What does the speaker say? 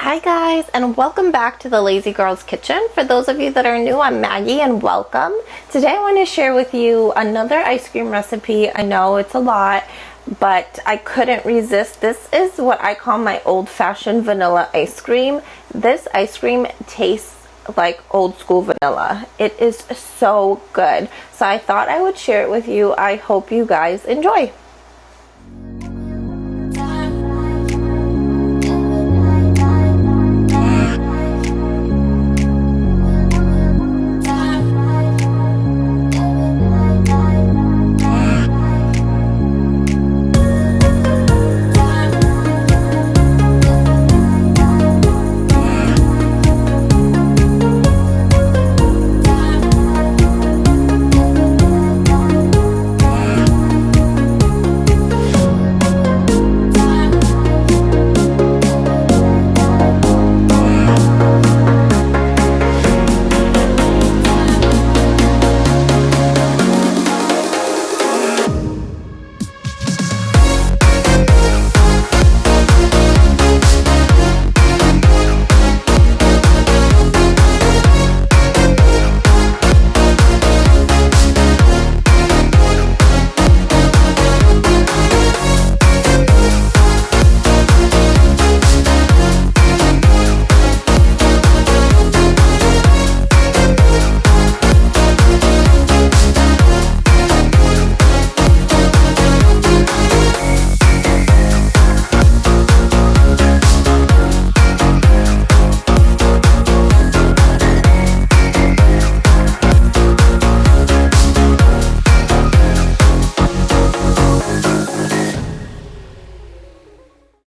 Hi guys, and welcome back to the Lazy Girls Kitchen. For those of you that are new, I'm Maggie and welcome. Today I want to share with you another ice cream recipe. I know it's a lot, but I couldn't resist. This is what I call my old-fashioned vanilla ice cream. This ice cream tastes like old school vanilla. It is so good. So I thought I would share it with you. I hope you guys enjoy.